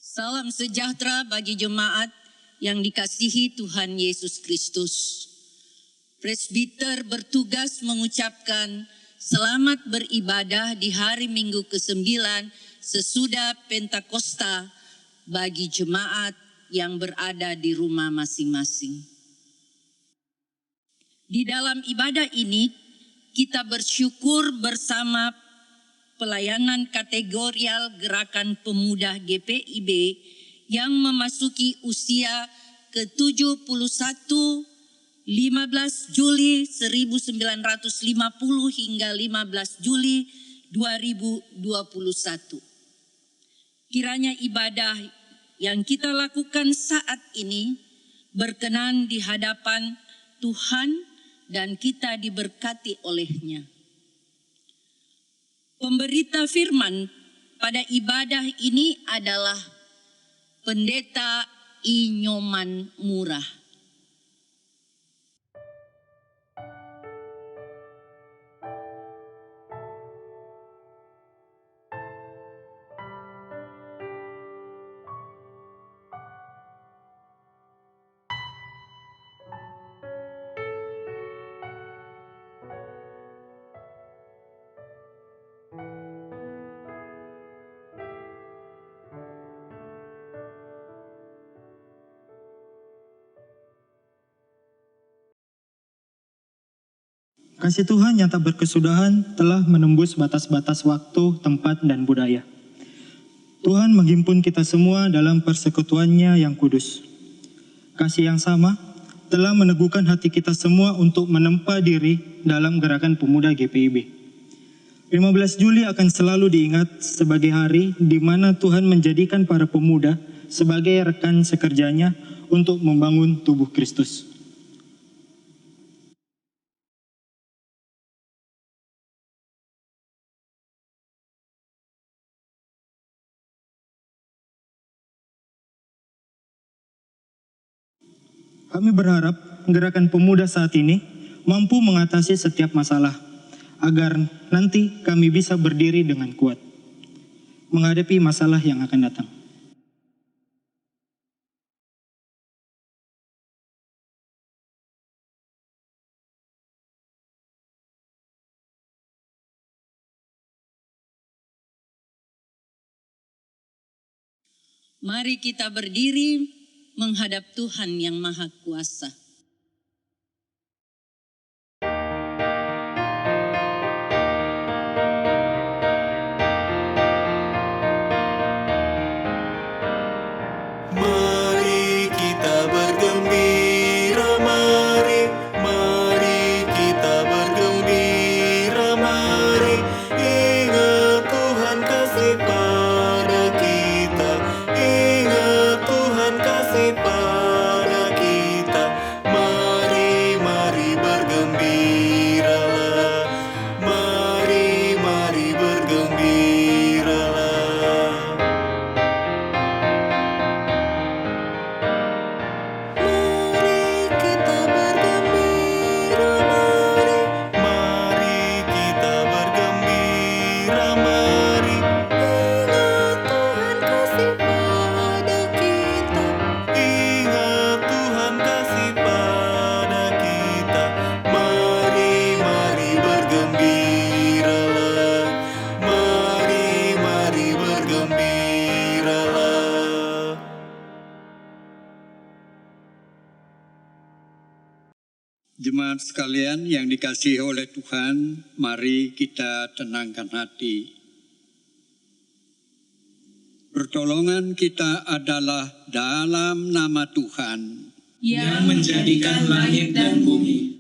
Salam sejahtera bagi jemaat yang dikasihi Tuhan Yesus Kristus. Presbiter bertugas mengucapkan selamat beribadah di hari Minggu ke-9 sesudah Pentakosta bagi jemaat yang berada di rumah masing-masing. Di dalam ibadah ini, kita bersyukur bersama pelayanan kategorial Gerakan Pemuda GPIB yang memasuki usia ke-71 15 Juli 1950 hingga 15 Juli 2021. Kiranya ibadah yang kita lakukan saat ini berkenan di hadapan Tuhan dan kita diberkati olehnya. Pemberita firman pada ibadah ini adalah Pendeta Inyoman Murah. Kasih Tuhan yang tak berkesudahan telah menembus batas-batas waktu, tempat, dan budaya. Tuhan menghimpun kita semua dalam persekutuannya yang kudus. Kasih yang sama telah meneguhkan hati kita semua untuk menempa diri dalam Gerakan Pemuda GPIB. 15 Juli akan selalu diingat sebagai hari di mana Tuhan menjadikan para pemuda sebagai rekan sekerjanya untuk membangun tubuh Kristus. Kami berharap Gerakan Pemuda saat ini mampu mengatasi setiap masalah, agar nanti kami bisa berdiri dengan kuat menghadapi masalah yang akan datang. Mari kita berdiri menghadap Tuhan yang Maha Kuasa. Mari kita bergembira, mari kita bergembira, mari ingat Tuhan kasih pada kita, ingat Tuhan kasih pada kita. Mari bergembiralah, mari bergembiralah. Mari kita bergembira, mari kita bergembira, mari ingat Tuhan kasih pada kita, ingat Tuhan kasih pada kita. Mari bergembiralah, mari bergembiralah. Jemaat sekalian yang dikasihi oleh Tuhan, mari kita tenangkan hati. Pertolongan kita adalah dalam nama Tuhan yang menjadikan langit dan bumi.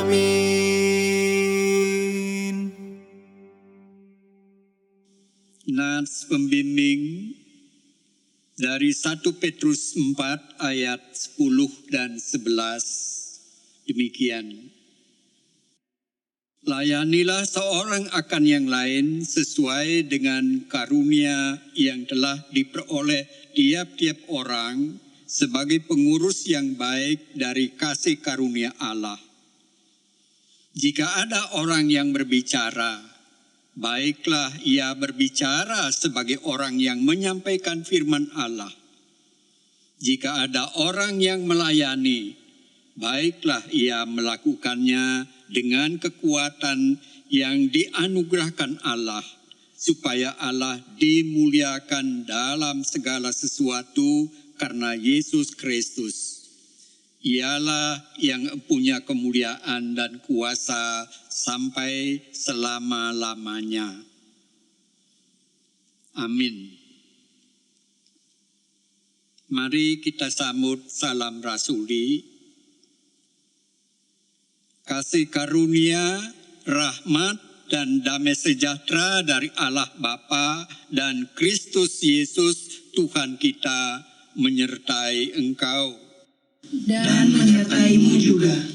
Amin. Nats pembimbing dari 1 Petrus 4 ayat 10 dan 11. Demikian. Layanilah seorang akan yang lain sesuai dengan karunia yang telah diperoleh tiap-tiap orang sebagai pengurus yang baik dari kasih karunia Allah. Jika ada orang yang berbicara, baiklah ia berbicara sebagai orang yang menyampaikan firman Allah. Jika ada orang yang melayani, baiklah ia melakukannya dengan kekuatan yang dianugerahkan Allah, supaya Allah dimuliakan dalam segala sesuatu karena Yesus Kristus. Ialah yang punya kemuliaan dan kuasa sampai selama-lamanya. Amin. Mari kita sambut salam rasuli. Kasih karunia, rahmat, dan damai sejahtera dari Allah Bapa dan Kristus Yesus Tuhan kita menyertai engkau. Dan menyertaimu juga.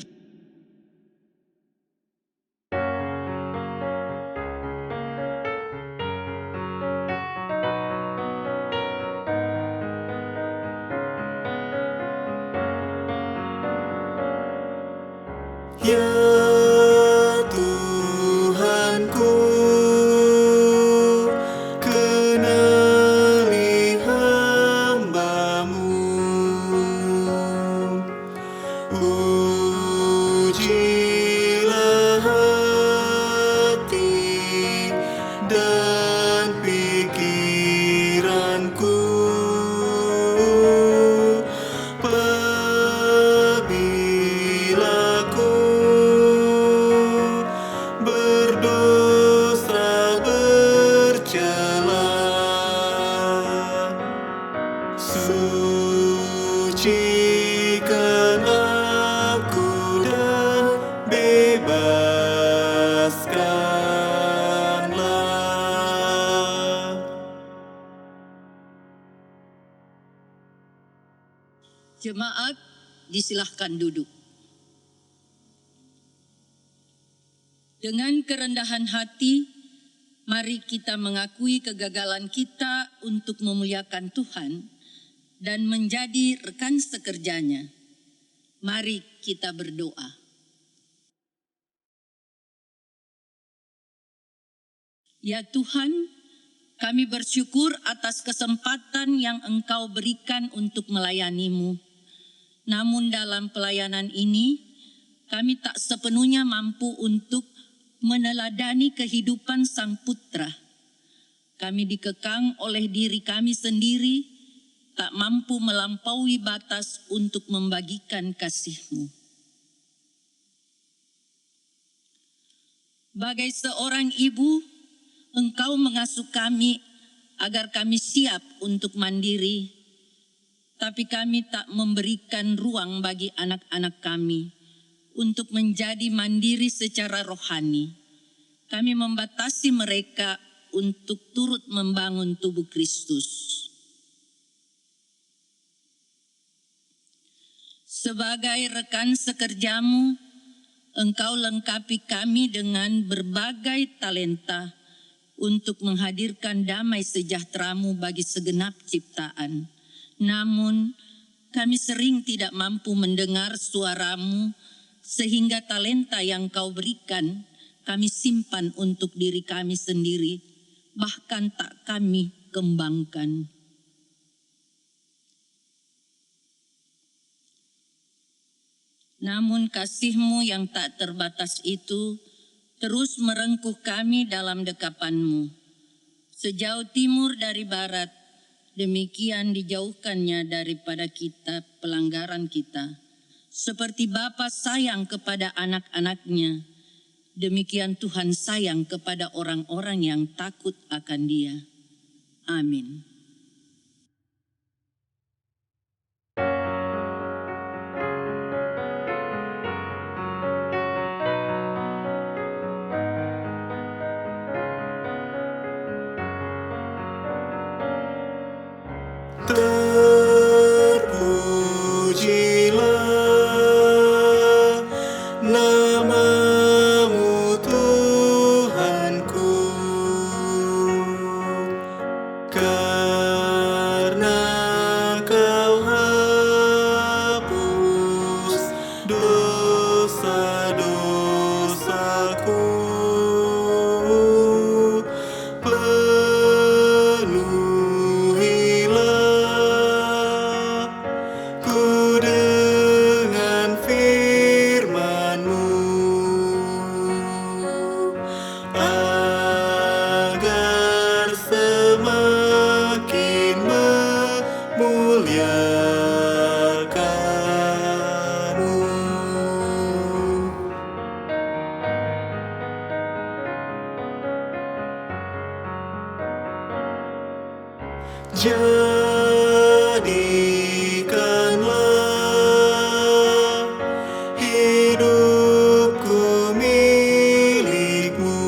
Ya Tuhanku, kenali hamba-Mu. Ujilah hati dan pikiranku, apabila ku berdosa bercela. Sucikan aku dan bebaskanlah. Jemaat, disilahkan duduk. Dengan kerendahan hati, mari kita mengakui kegagalan kita untuk memuliakan Tuhan dan menjadi rekan sekerjanya. Mari kita berdoa. Ya Tuhan, kami bersyukur atas kesempatan yang Engkau berikan untuk melayani-Mu. Namun dalam pelayanan ini, kami tak sepenuhnya mampu untuk meneladani kehidupan Sang Putra. Kami dikekang oleh diri kami sendiri, tak mampu melampaui batas untuk membagikan kasih-Mu. Bagai seorang ibu, Engkau mengasuh kami agar kami siap untuk mandiri, tapi kami tak memberikan ruang bagi anak-anak kami untuk menjadi mandiri secara rohani. Kami membatasi mereka untuk turut membangun tubuh Kristus. Sebagai rekan sekerja-Mu, Engkau lengkapi kami dengan berbagai talenta untuk menghadirkan damai sejahtera-Mu bagi segenap ciptaan. Namun, kami sering tidak mampu mendengar suara-Mu, sehingga talenta yang Kau berikan kami simpan untuk diri kami sendiri, bahkan tak kami kembangkan. Namun kasih-Mu yang tak terbatas itu terus merengkuh kami dalam dekapan-Mu. Sejauh timur dari barat, demikian dijauhkannya daripada kita pelanggaran kita. Seperti Bapa sayang kepada anak-anaknya, demikian Tuhan sayang kepada orang-orang yang takut akan Dia. Amin. Terpujilah nama-Mu Tuhanku. Jadikanlah hidupku milik-Mu,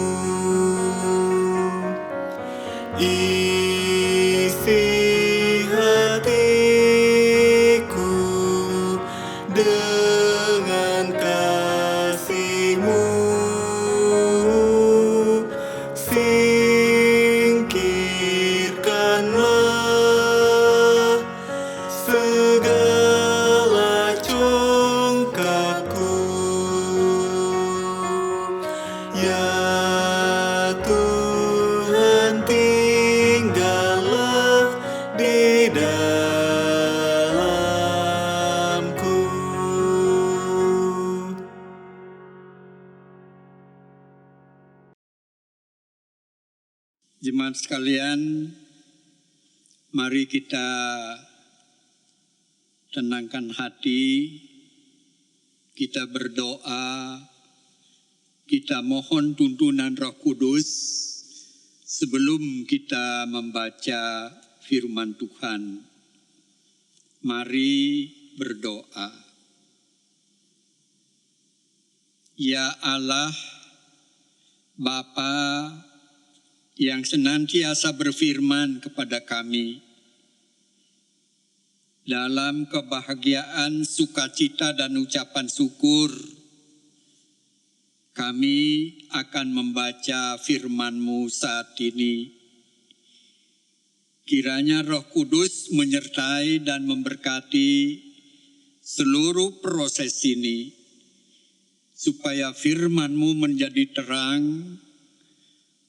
isi hatiku dengan kasih-Mu, singkirkanlah segala congkakku. Ya Tuhan, tinggallah di dalamku. Jemaat sekalian, mari kita tenangkan hati, kita berdoa, kita mohon tuntunan Roh Kudus sebelum kita membaca firman Tuhan. Mari berdoa. Ya Allah, Bapa yang senantiasa berfirman kepada kami, dalam kebahagiaan, sukacita, dan ucapan syukur, kami akan membaca firman-Mu saat ini. Kiranya Roh Kudus menyertai dan memberkati seluruh proses ini, supaya firman-Mu menjadi terang,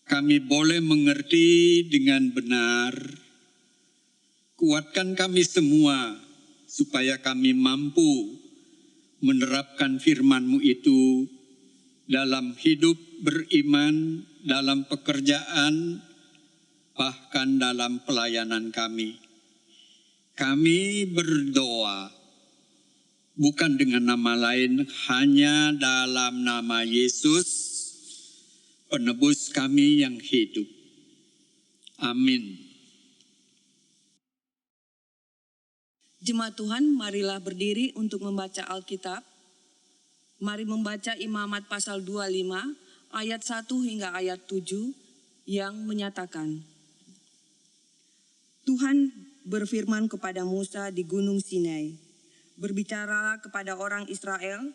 kami boleh mengerti dengan benar. Kuatkan kami semua, supaya kami mampu menerapkan firman-Mu itu dalam hidup beriman, dalam pekerjaan, bahkan dalam pelayanan kami. Kami berdoa bukan dengan nama lain, hanya dalam nama Yesus, penebus kami yang hidup. Amin. Jemaat Tuhan, marilah berdiri untuk membaca Alkitab. Mari membaca Imamat pasal 25 ayat 1 hingga ayat 7 yang menyatakan, Tuhan berfirman kepada Musa di Gunung Sinai, berbicaralah kepada orang Israel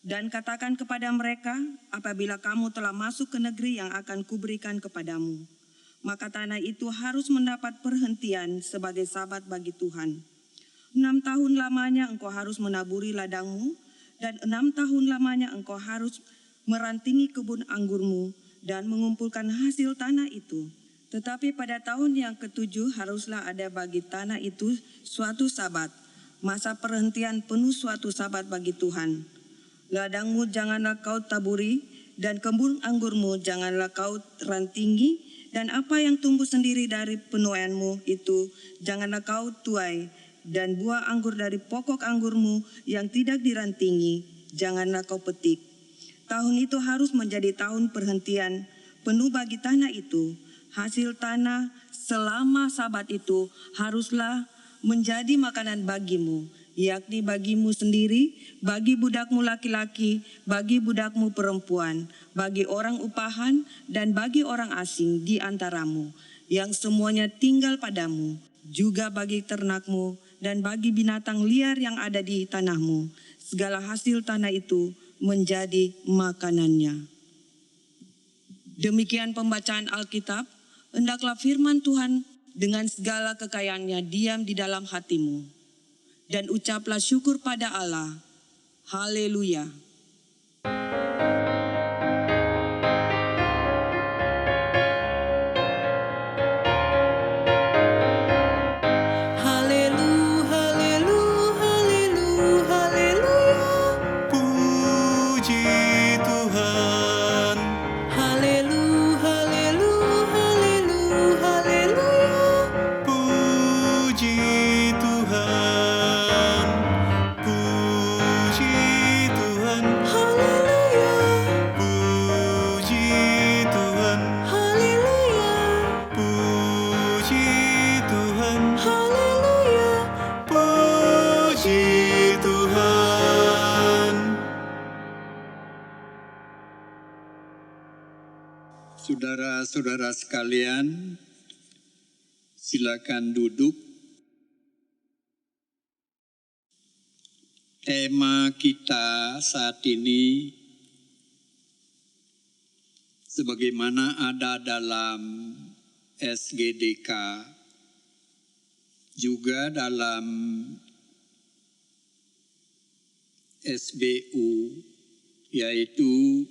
dan katakan kepada mereka, apabila kamu telah masuk ke negeri yang akan kuberikan kepadamu, maka tanah itu harus mendapat perhentian sebagai sabat bagi Tuhan. 6 tahun lamanya engkau harus menaburi ladangmu, dan 6 tahun lamanya engkau harus merantingi kebun anggurmu dan mengumpulkan hasil tanah itu. Tetapi pada tahun yang ke-7 haruslah ada bagi tanah itu suatu sabat, masa perhentian penuh suatu sabat bagi Tuhan. Ladangmu janganlah kau taburi, dan kebun anggurmu janganlah kau rantingi, dan apa yang tumbuh sendiri dari penuaianmu itu janganlah kau tuai, dan buah anggur dari pokok anggurmu yang tidak dirantingi janganlah kau petik. Tahun itu harus menjadi tahun perhentian penuh bagi tanah itu. Hasil tanah selama sabat itu haruslah menjadi makanan bagimu, yakni bagimu sendiri, bagi budakmu laki-laki, bagi budakmu perempuan, bagi orang upahan, dan bagi orang asing di antaramu, yang semuanya tinggal padamu, juga bagi ternakmu, dan bagi binatang liar yang ada di tanahmu. Segala hasil tanah itu menjadi makanannya. Demikian pembacaan Alkitab. Hendaklah firman Tuhan dengan segala kekayaannya diam di dalam hatimu. Dan ucaplah syukur pada Allah. Haleluya. Puji Tuhan, Saudara-saudara sekalian, silakan duduk. Tema kita saat ini, sebagaimana ada dalam SGDK, juga dalam SBU, yaitu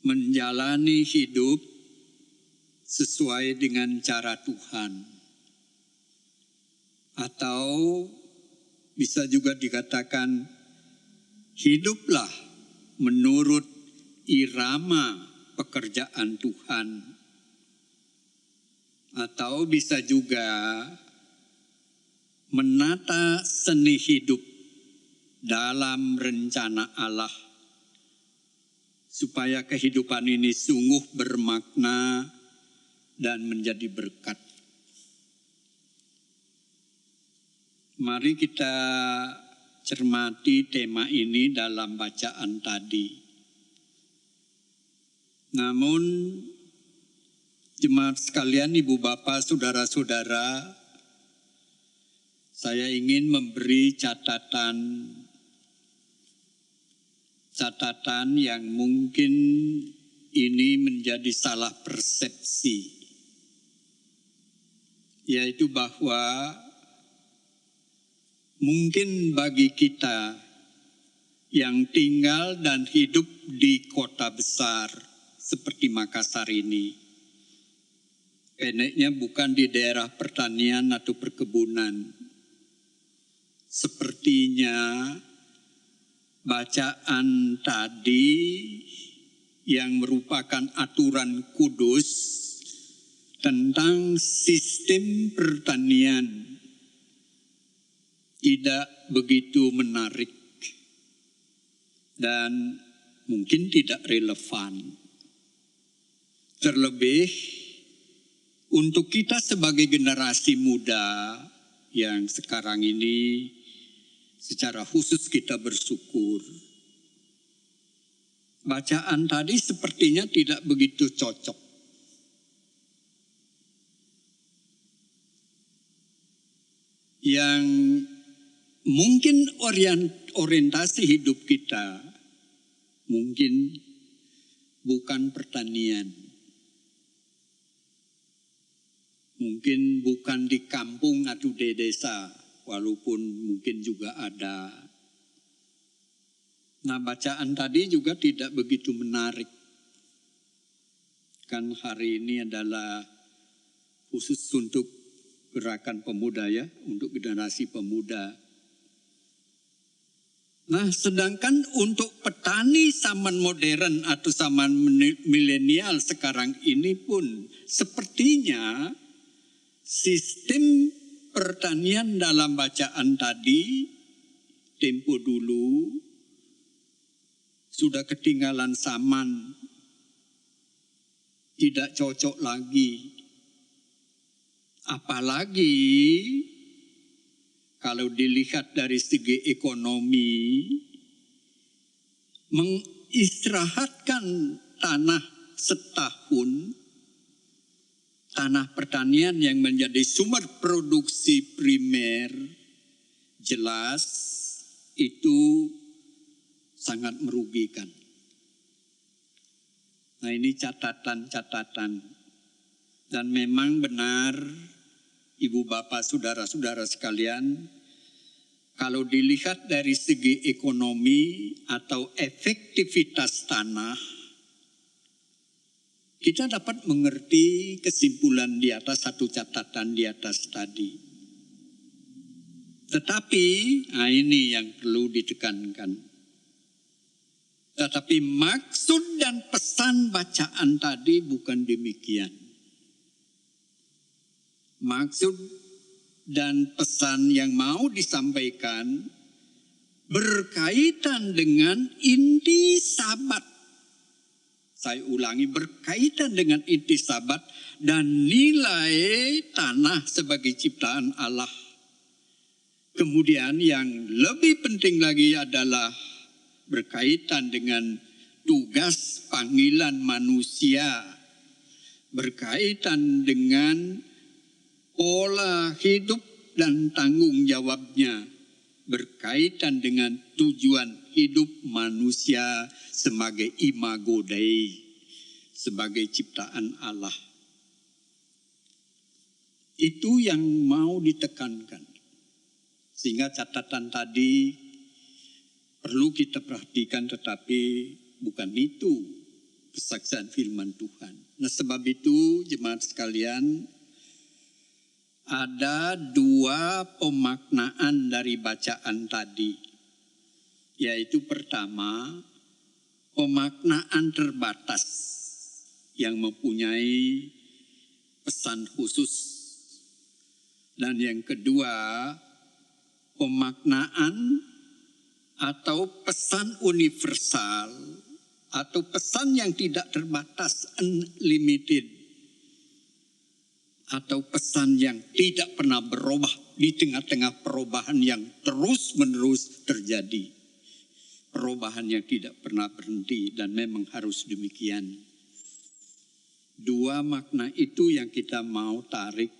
menjalani hidup sesuai dengan cara Tuhan. Atau bisa juga dikatakan, hiduplah menurut irama pekerjaan Tuhan. Atau bisa juga menata seni hidup dalam rencana Allah, supaya kehidupan ini sungguh bermakna dan menjadi berkat. Mari kita cermati tema ini dalam bacaan tadi. Namun, jemaat sekalian, ibu bapak, saudara-saudara, saya ingin memberi catatan yang mungkin ini menjadi salah persepsi, yaitu bahwa mungkin bagi kita yang tinggal dan hidup di kota besar seperti Makassar ini, pendeknya bukan di daerah pertanian atau perkebunan, sepertinya bacaan tadi yang merupakan aturan kudus tentang sistem pertanian tidak begitu menarik dan mungkin tidak relevan. Terlebih untuk kita sebagai generasi muda yang sekarang ini secara khusus kita bersyukur. Bacaan tadi sepertinya tidak begitu cocok. Yang mungkin orientasi hidup kita mungkin bukan pertanian. Mungkin bukan di kampung atau di desa, walaupun mungkin juga ada. Nah, bacaan tadi juga tidak begitu menarik. Kan hari ini adalah khusus untuk gerakan pemuda ya, untuk generasi pemuda. Nah, sedangkan untuk petani zaman modern atau zaman milenial sekarang ini pun sepertinya sistem pertanian dalam bacaan tadi, tempo dulu, sudah ketinggalan zaman, tidak cocok lagi. Apalagi kalau dilihat dari segi ekonomi, mengistirahatkan tanah setahun, tanah pertanian yang menjadi sumber produksi primer, jelas itu sangat merugikan. Nah, ini catatan-catatan. Dan memang benar, ibu bapak, saudara-saudara sekalian, kalau dilihat dari segi ekonomi atau efektivitas tanah, kita dapat mengerti kesimpulan di atas, satu catatan di atas tadi. Tetapi, nah ini yang perlu ditekankan. Tetapi maksud dan pesan bacaan tadi bukan demikian. Maksud dan pesan yang mau disampaikan berkaitan dengan inti Sabat. Saya ulangi, berkaitan dengan inti Sabat dan nilai tanah sebagai ciptaan Allah. Kemudian yang lebih penting lagi adalah berkaitan dengan tugas panggilan manusia berkaitan dengan pola hidup dan tanggung jawabnya, berkaitan dengan tujuan hidup manusia sebagai imago Dei, sebagai ciptaan Allah. Itu yang mau ditekankan. Sehingga catatan tadi perlu kita perhatikan, tetapi bukan itu kesaksian firman Tuhan. Nah, sebab itu jemaat sekalian, ada dua pemaknaan dari bacaan tadi. Yaitu pertama, pemaknaan terbatas yang mempunyai pesan khusus. Dan yang kedua, pemaknaan atau pesan universal atau pesan yang tidak terbatas, unlimited, atau pesan yang tidak pernah berubah di tengah-tengah perubahan yang terus-menerus terjadi. Perubahan yang tidak pernah berhenti, dan memang harus demikian. Dua makna itu yang kita mau tarik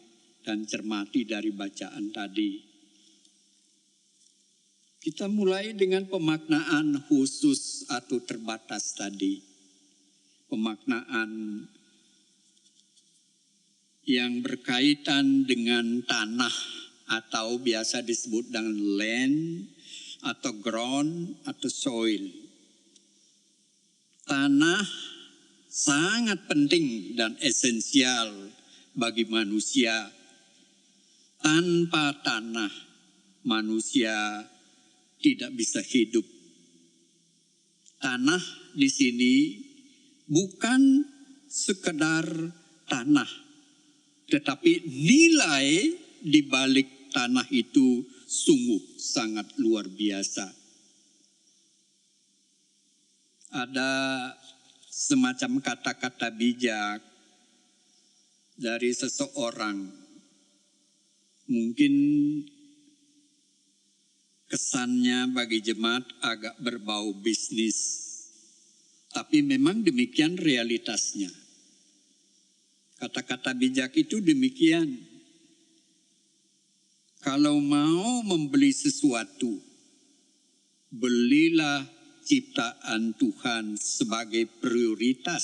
dan cermati dari bacaan tadi. Kita mulai dengan pemaknaan khusus atau terbatas tadi. Pemaknaan yang berkaitan dengan tanah atau biasa disebut dengan land atau ground atau soil. Tanah sangat penting dan esensial bagi manusia. Tanpa tanah, manusia tidak bisa hidup. Tanah di sini bukan sekedar tanah, tetapi nilai di balik tanah itu sungguh sangat luar biasa. Ada semacam kata-kata bijak dari seseorang. Mungkin kesannya bagi jemaat agak berbau bisnis. Tapi memang demikian realitasnya. Kata-kata bijak itu demikian. Kalau mau membeli sesuatu, belilah ciptaan Tuhan sebagai prioritas,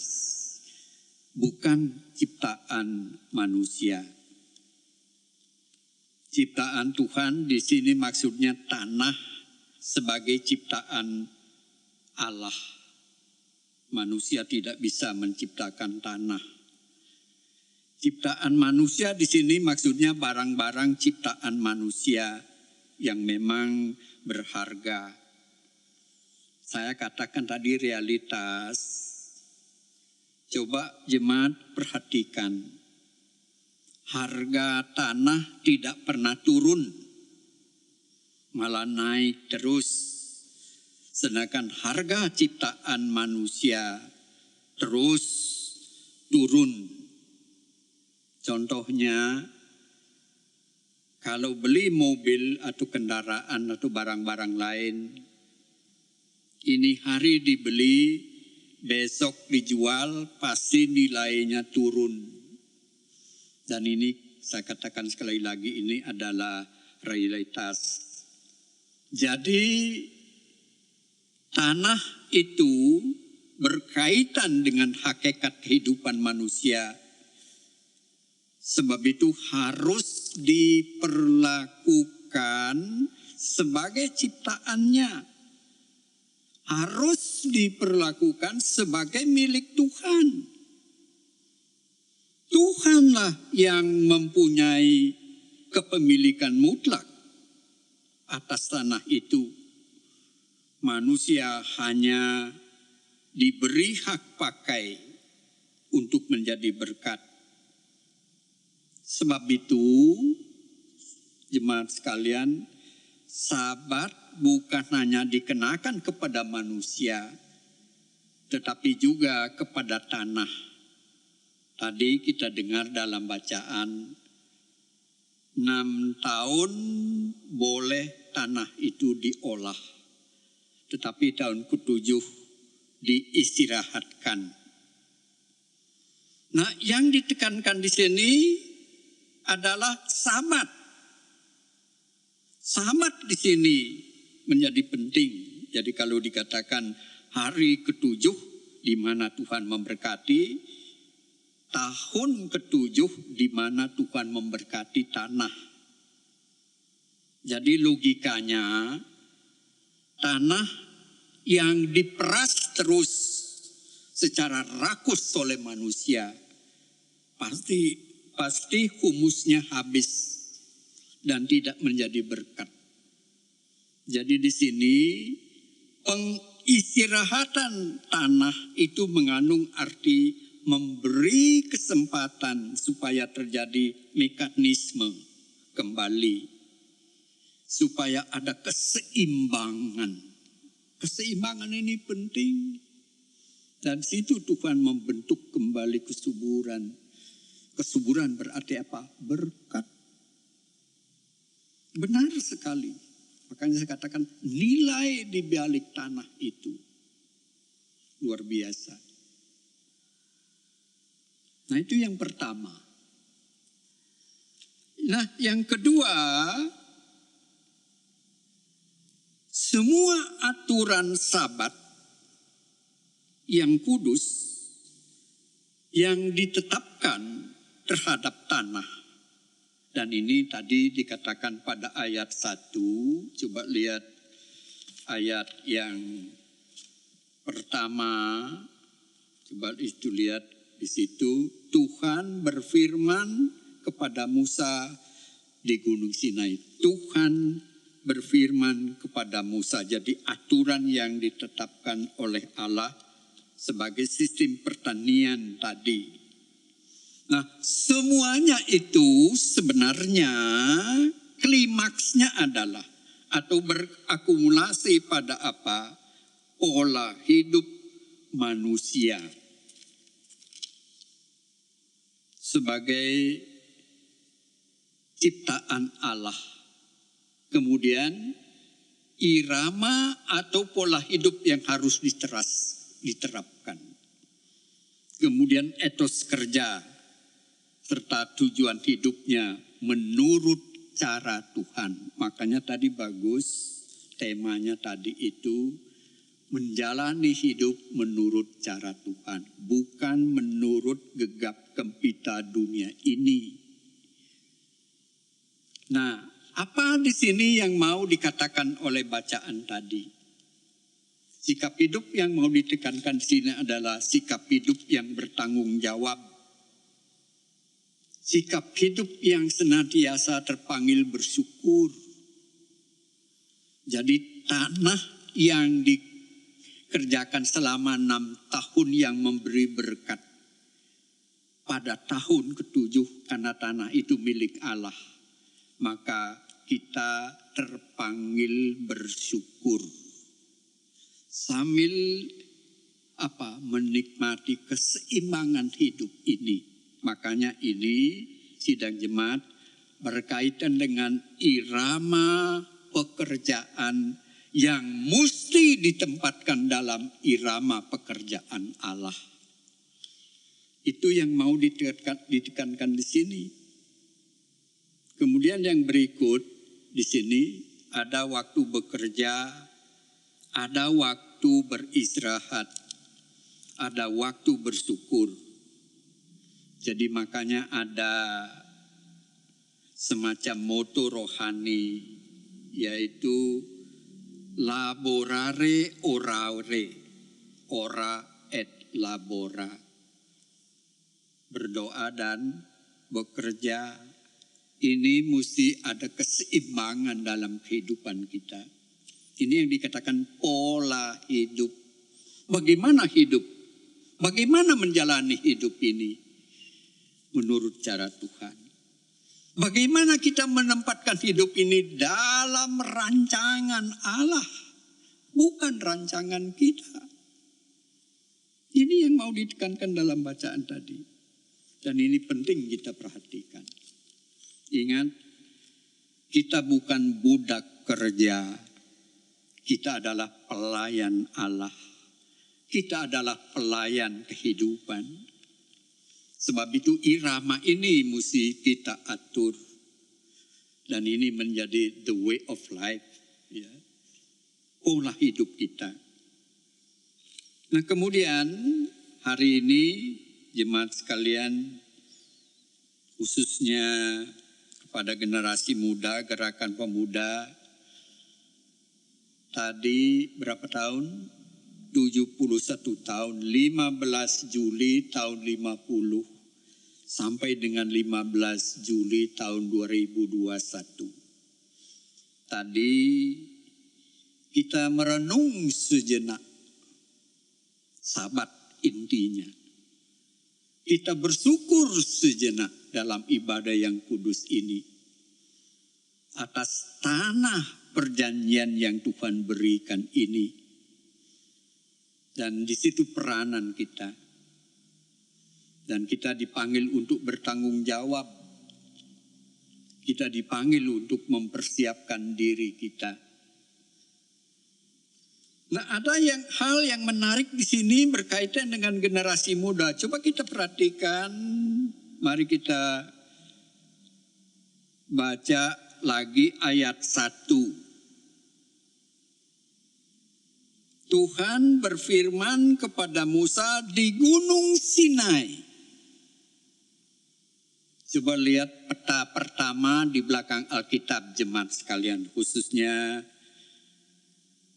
bukan ciptaan manusia. Ciptaan Tuhan di sini maksudnya tanah sebagai ciptaan Allah. Manusia tidak bisa menciptakan tanah. Ciptaan manusia di sini maksudnya barang-barang ciptaan manusia yang memang berharga. Saya katakan tadi realitas. Coba jemaat perhatikan. Harga tanah tidak pernah turun, malah naik terus. Sedangkan harga ciptaan manusia terus turun. Contohnya, kalau beli mobil atau kendaraan atau barang-barang lain, ini hari dibeli, besok dijual, pasti nilainya turun. Dan ini saya katakan sekali lagi, ini adalah realitas. Jadi tanah itu berkaitan dengan hakikat kehidupan manusia. Sebab itu harus diperlakukan sebagai ciptaannya. Harus diperlakukan sebagai milik Tuhan. Tuhanlah yang mempunyai kepemilikan mutlak atas tanah itu. Manusia hanya diberi hak pakai untuk menjadi berkat. Sebab itu, jemaat sekalian, Sabat bukan hanya dikenakan kepada manusia, tetapi juga kepada tanah. Tadi kita dengar dalam bacaan, 6 tahun boleh tanah itu diolah. Tetapi tahun ke-7 diistirahatkan. Nah, yang ditekankan di sini adalah sabat. Sabat di sini menjadi penting. Jadi kalau dikatakan hari ketujuh di mana Tuhan memberkati, tahun ketujuh di mana Tuhan memberkati tanah. Jadi logikanya tanah yang diperas terus secara rakus oleh manusia pasti humusnya habis dan tidak menjadi berkat. Jadi di sini pengistirahatan tanah itu mengandung arti memberi kesempatan supaya terjadi mekanisme kembali, supaya ada keseimbangan. Keseimbangan ini penting. Dan situ Tuhan membentuk kembali kesuburan. Kesuburan berarti apa? Berkat. Benar sekali. Makanya saya katakan nilai di balik tanah itu luar biasa. Nah, itu yang pertama. Nah, yang kedua, semua aturan Sabat yang kudus yang ditetapkan terhadap tanah. Dan ini tadi dikatakan pada ayat 1. Coba lihat ayat yang pertama. Coba itu lihat di situ. Tuhan berfirman kepada Musa di Gunung Sinai. Tuhan berfirman kepada Musa. Jadi aturan yang ditetapkan oleh Allah sebagai sistem pertanian tadi. Nah, semuanya itu sebenarnya klimaksnya adalah atau berakumulasi pada apa? Pola hidup manusia sebagai ciptaan Allah. Kemudian irama atau pola hidup yang harus diterapkan. Kemudian etos kerja serta tujuan hidupnya menurut cara Tuhan. Makanya tadi bagus temanya tadi itu menjalani hidup menurut cara Tuhan. Bukan menurut gegap gempita dunia ini. Nah, apa di sini yang mau dikatakan oleh bacaan tadi? Sikap hidup yang mau ditekankan di sini adalah sikap hidup yang bertanggung jawab. Sikap hidup yang senantiasa terpanggil bersyukur. Jadi tanah yang dikerjakan selama 6 tahun yang memberi berkat. Pada tahun ke-7 karena tanah itu milik Allah. Maka kita terpanggil bersyukur. Sambil menikmati keseimbangan hidup ini. Makanya ini sidang jemaat berkaitan dengan irama pekerjaan yang mesti ditempatkan dalam irama pekerjaan Allah. Itu yang mau ditekankan di sini. Kemudian yang berikut di sini ada waktu bekerja, ada waktu beristirahat, ada waktu bersyukur. Jadi makanya ada semacam moto rohani yaitu laborare orare, ora et labora. Berdoa dan bekerja ini mesti ada keseimbangan dalam kehidupan kita. Ini yang dikatakan pola hidup. Bagaimana hidup? Bagaimana menjalani hidup ini? Menurut cara Tuhan. Bagaimana kita menempatkan hidup ini dalam rancangan Allah. Bukan rancangan kita. Ini yang mau ditekankan dalam bacaan tadi. Dan ini penting kita perhatikan. Ingat, kita bukan budak kerja. Kita adalah pelayan Allah. Kita adalah pelayan kehidupan. Sebab itu irama ini mesti kita atur. Dan ini menjadi the way of life. Ya. Pola hidup kita. Nah kemudian hari ini jemaat sekalian, khususnya kepada generasi muda, gerakan pemuda, tadi berapa tahun? 71 tahun, 15 Juli tahun 50 sampai dengan 15 Juli tahun 2021. Tadi kita merenung sejenak, sahabat intinya. Kita bersyukur sejenak dalam ibadah yang kudus ini atas tanah perjanjian yang Tuhan berikan ini. Dan di situ peranan kita. Dan kita dipanggil untuk bertanggung jawab. Kita dipanggil untuk mempersiapkan diri kita. Nah, ada hal yang menarik di sini berkaitan dengan generasi muda. Coba kita perhatikan, mari kita baca lagi ayat 1. Tuhan berfirman kepada Musa di Gunung Sinai. Coba lihat peta pertama di belakang Alkitab jemaat sekalian, khususnya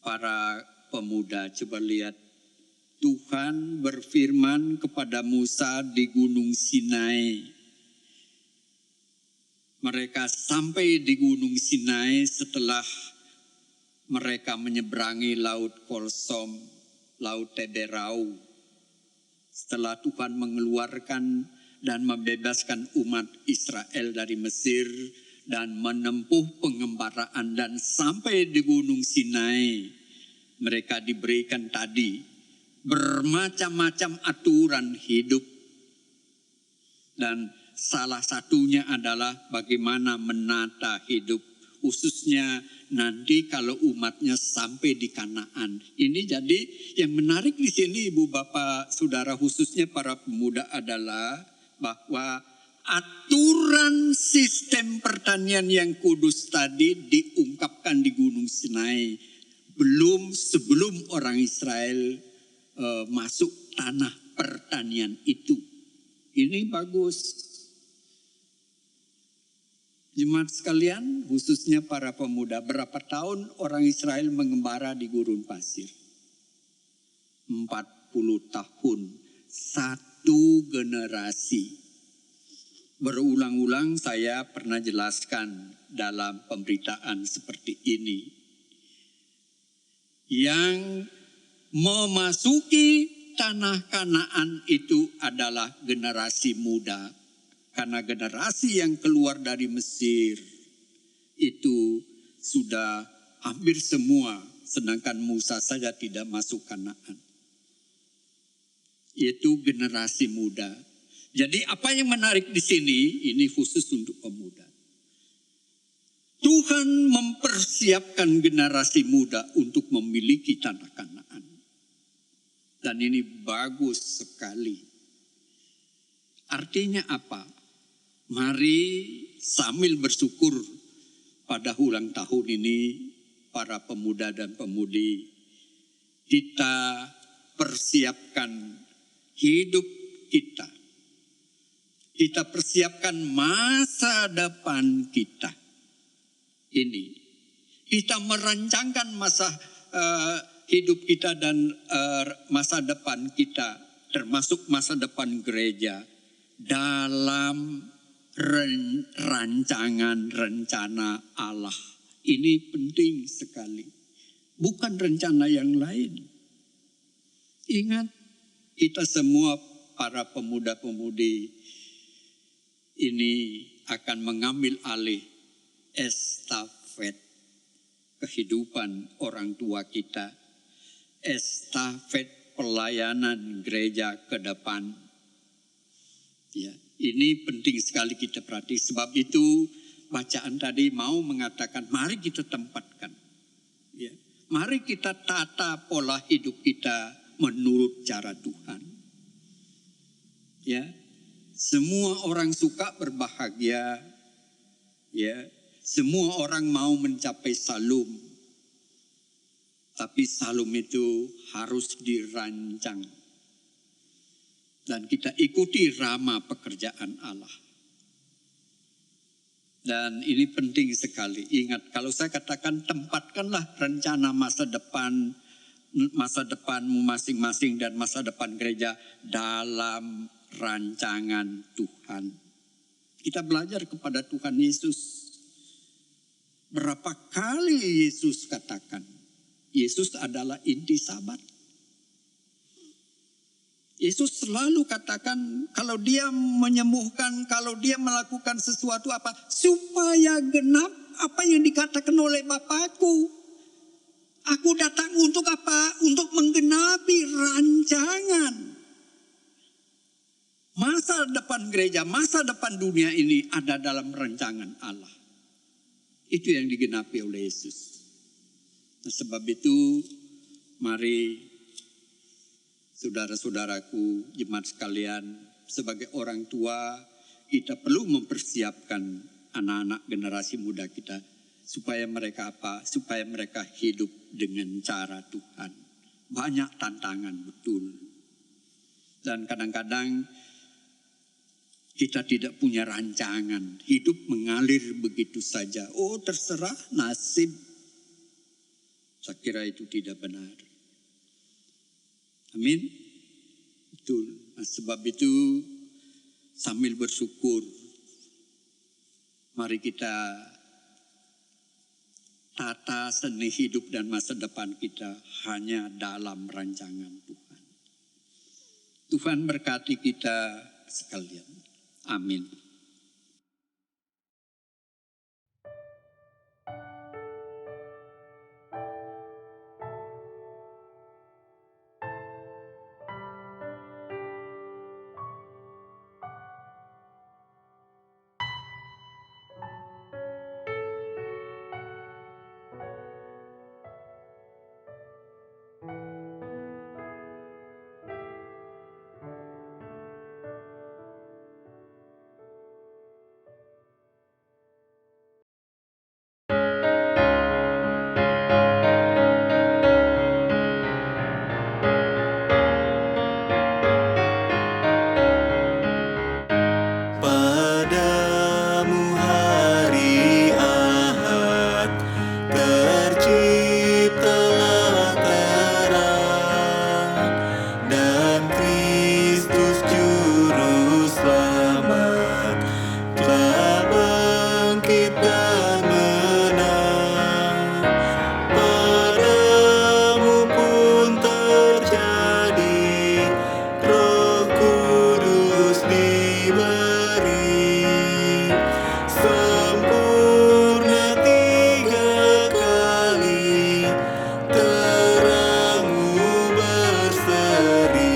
para pemuda. Coba lihat, Tuhan berfirman kepada Musa di Gunung Sinai. Mereka sampai di Gunung Sinai setelah mereka menyeberangi Laut Kolsom, Laut Teberau. Setelah Tuhan mengeluarkan dan membebaskan umat Israel dari Mesir dan menempuh pengembaraan dan sampai di Gunung Sinai, mereka diberikan tadi bermacam-macam aturan hidup. Dan salah satunya adalah bagaimana menata hidup, khususnya nanti kalau umatnya sampai di Kanaan. Ini jadi yang menarik di sini Ibu Bapak Saudara, khususnya para pemuda, adalah bahwa aturan sistem pertanian yang kudus tadi diungkapkan di Gunung Sinai sebelum orang Israel masuk tanah pertanian itu. Ini bagus. Jemaat sekalian, khususnya para pemuda, berapa tahun orang Israel mengembara di gurun pasir? 40 tahun, satu generasi. Berulang-ulang saya pernah jelaskan dalam pemberitaan seperti ini. Yang memasuki tanah Kanaan itu adalah generasi muda. Karena generasi yang keluar dari Mesir itu sudah hampir semua, sedangkan Musa saja tidak masuk Kanaan. Yaitu generasi muda. Jadi apa yang menarik di sini, ini khusus untuk pemuda. Tuhan mempersiapkan generasi muda untuk memiliki tanah Kanaan. Dan ini bagus sekali. Artinya apa? Mari sambil bersyukur pada ulang tahun ini, para pemuda dan pemudi, kita persiapkan hidup kita. Kita persiapkan masa depan kita. Ini. Kita merancangkan masa hidup kita dan masa depan kita, termasuk masa depan gereja, dalam rancangan rencana Allah. Ini penting sekali. Bukan rencana yang lain. Ingat, kita semua para pemuda-pemudi ini akan mengambil alih estafet kehidupan orang tua kita. Estafet pelayanan gereja ke depan. Ya. Ini penting sekali kita perhati. Sebab itu bacaan tadi mau mengatakan mari kita tempatkan. Ya. Mari kita tata pola hidup kita menurut cara Tuhan. Ya. Semua orang suka berbahagia, ya. Semua orang mau mencapai salum. Tapi salum itu harus dirancang. Dan kita ikuti rama pekerjaan Allah. Dan ini penting sekali. Ingat, kalau saya katakan tempatkanlah rencana masa depanmu masing-masing dan masa depan gereja dalam rancangan Tuhan. Kita belajar kepada Tuhan Yesus. Berapa kali Yesus katakan, Yesus adalah inti Sabat. Yesus selalu katakan kalau dia menyembuhkan, kalau dia melakukan sesuatu apa, supaya genap apa yang dikatakan oleh Bapakku. Aku datang untuk apa? Untuk menggenapi rancangan. Masa depan gereja, masa depan dunia ini ada dalam rancangan Allah. Itu yang digenapi oleh Yesus. Nah, sebab itu mari saudara-saudaraku, jemaat sekalian, sebagai orang tua kita perlu mempersiapkan anak-anak generasi muda kita supaya mereka apa? Supaya mereka hidup dengan cara Tuhan. Banyak tantangan, betul. Dan kadang-kadang kita tidak punya rancangan. Hidup mengalir begitu saja. Oh, terserah nasib. Saya kira itu tidak benar. Amin. Betul. Nah, sebab itu sambil bersyukur, mari kita tata seni hidup dan masa depan kita hanya dalam rancangan Tuhan. Tuhan berkati kita sekalian. Amin. Padamu hari Ahad terciptalah terang, dan Kristus Juru Selamat telah bangkit dan menang. Padamu pun terjadi, Roh Kudus diberi, sempurna 3 kali, terangmu berseri.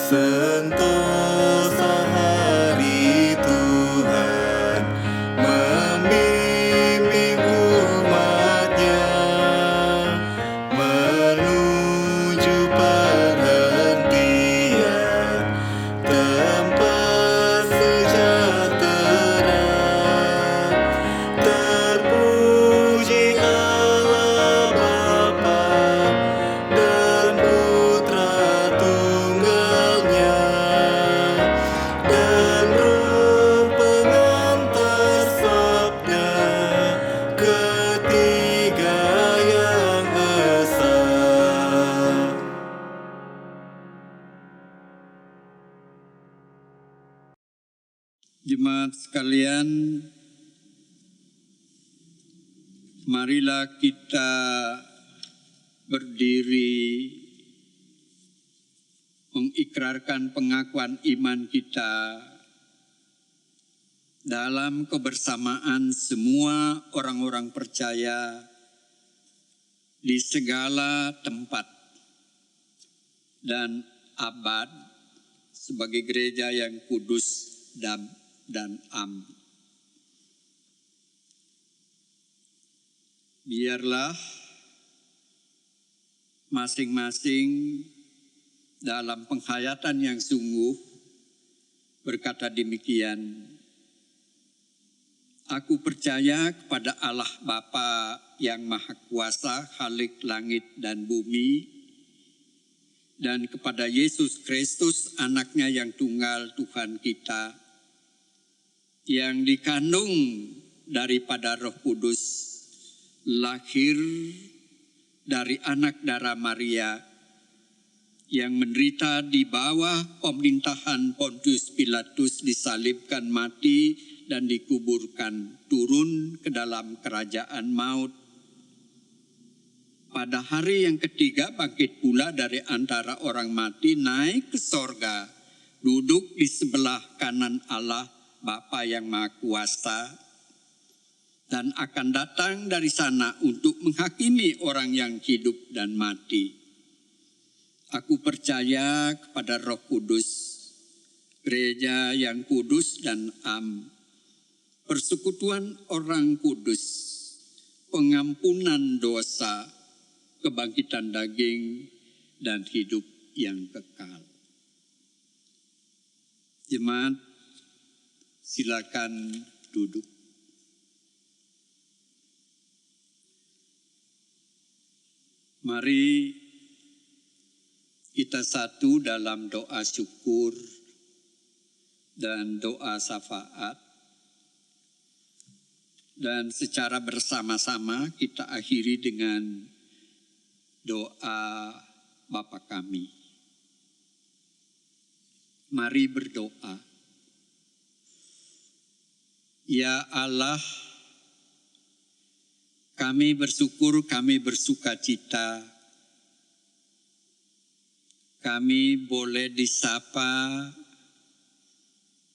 Sentosa hari Tuhan membimbing umatnya menuju perhentian tempat sejahtera. Terpuji Allah Bapa dan Putra Tunggalnya dan Roh Pengantar Sabda, ketiga yang esa. Jemaat sekalian, marilah kita berdiri mengikrarkan pengakuan iman kita dalam kebersamaan semua orang-orang percaya di segala tempat dan abad sebagai gereja yang kudus dan am. Biarlah masing-masing dalam penghayatan yang sungguh berkata demikian, aku percaya kepada Allah Bapa yang Maha Kuasa, Khalik langit dan bumi, dan kepada Yesus Kristus, anaknya yang tunggal Tuhan kita, yang dikandung daripada Roh Kudus, lahir dari anak darah Maria, yang menderita di bawah pemerintahan Pontius Pilatus, disalibkan, mati, dan dikuburkan, turun ke dalam kerajaan maut. Pada hari yang ketiga bangkit pula dari antara orang mati, naik ke sorga, duduk di sebelah kanan Allah Bapa yang Maha Kuasa, dan akan datang dari sana untuk menghakimi orang yang hidup dan mati. Aku percaya kepada Roh Kudus, gereja yang kudus dan persekutuan orang kudus, pengampunan dosa, kebangkitan daging, dan hidup yang kekal. Jemaat, silakan duduk. Mari kita satu dalam doa syukur dan doa syafaat. Dan secara bersama-sama kita akhiri dengan doa Bapa kami. Mari berdoa. Ya Allah, kami bersyukur, kami bersuka cita. Kami boleh disapa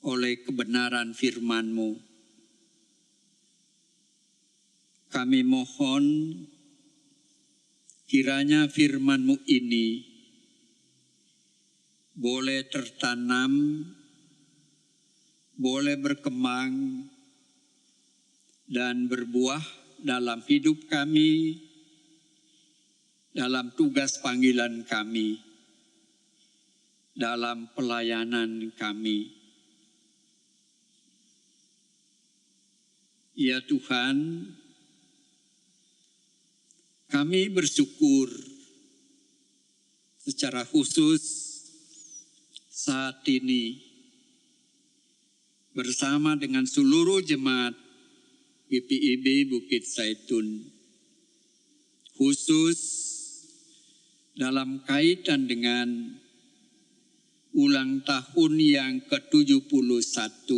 oleh kebenaran firman-Mu. Kami mohon kiranya firman-Mu ini boleh tertanam, boleh berkembang, dan berbuah dalam hidup kami, dalam tugas panggilan kami, dalam pelayanan kami. Ya Tuhan, kami bersyukur secara khusus saat ini bersama dengan seluruh jemaat GPIB Bukit Zaitun, khusus dalam kaitan dengan ulang tahun yang ke-71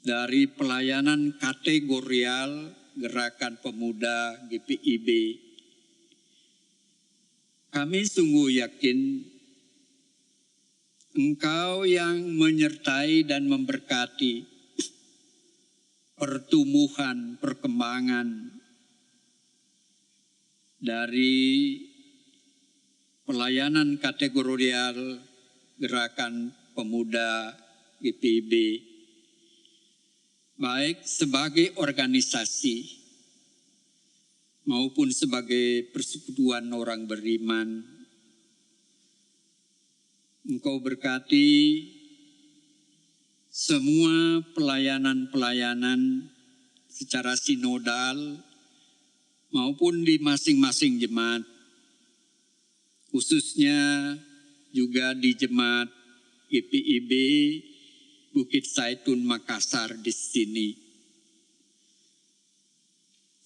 dari pelayanan kategorial Gerakan Pemuda GPIB. Kami sungguh yakin Engkau yang menyertai dan memberkati pertumbuhan, perkembangan dari pelayanan kategorial Gerakan Pemuda GPIB, baik sebagai organisasi maupun sebagai persekutuan orang beriman. Engkau berkati semua pelayanan-pelayanan secara sinodal maupun di masing-masing jemaat, khususnya juga di jemaat GPIB Bukit Zaitun Makassar di sini.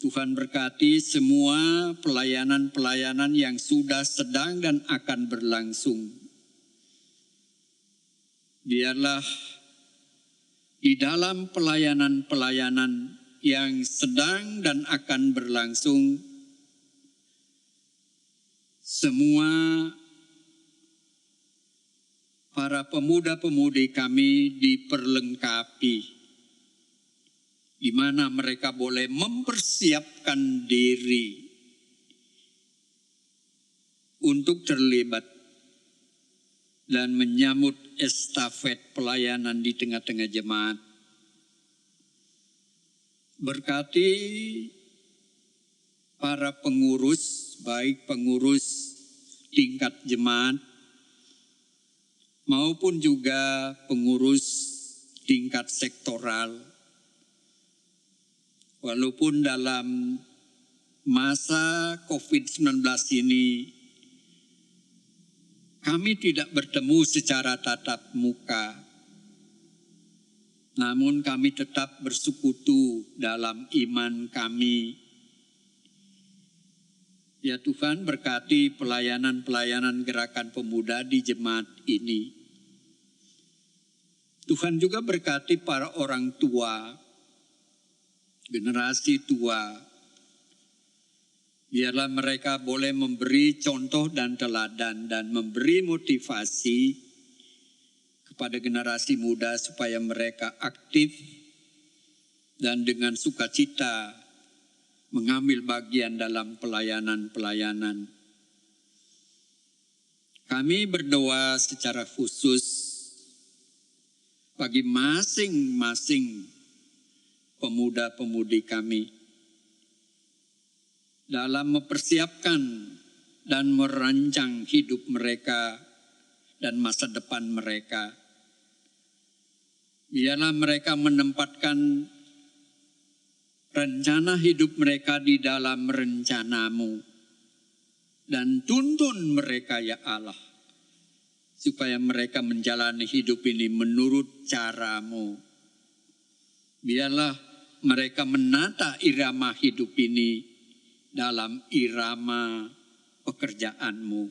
Tuhan berkati semua pelayanan-pelayanan yang sudah, sedang, dan akan berlangsung. Biarlah di dalam pelayanan-pelayanan yang sedang dan akan berlangsung, semua para pemuda-pemudi kami diperlengkapi, di mana mereka boleh mempersiapkan diri untuk terlibat dan menyambut estafet pelayanan di tengah-tengah jemaat. Berkati para pengurus, baik pengurus tingkat jemaat maupun juga pengurus tingkat sektoral. Walaupun dalam masa COVID-19 ini kami tidak bertemu secara tatap muka, namun kami tetap bersekutu dalam iman kami. Ya Tuhan, berkati pelayanan-pelayanan gerakan pemuda di jemaat ini. Tuhan juga berkati para orang tua, generasi tua. Biarlah mereka boleh memberi contoh dan teladan dan memberi motivasi kepada generasi muda supaya mereka aktif dan dengan sukacita mengambil bagian dalam pelayanan-pelayanan. Kami berdoa secara khusus bagi masing-masing pemuda-pemudi kami dalam mempersiapkan dan merancang hidup mereka dan masa depan mereka. Biarlah mereka menempatkan rencana hidup mereka di dalam rencanamu. Dan tuntun mereka ya Allah, supaya mereka menjalani hidup ini menurut caramu. Biarlah mereka menata irama hidup ini dalam irama pekerjaanmu.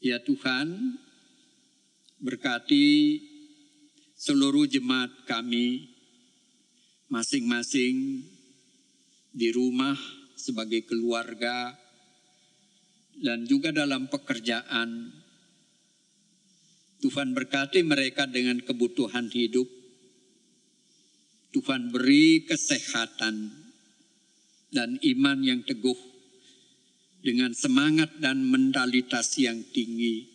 Ya Tuhan, berkati seluruh jemaat kami, masing-masing di rumah sebagai keluarga dan juga dalam pekerjaan. Tuhan berkati mereka dengan kebutuhan hidup. Tuhan beri kesehatan dan iman yang teguh dengan semangat dan mentalitas yang tinggi.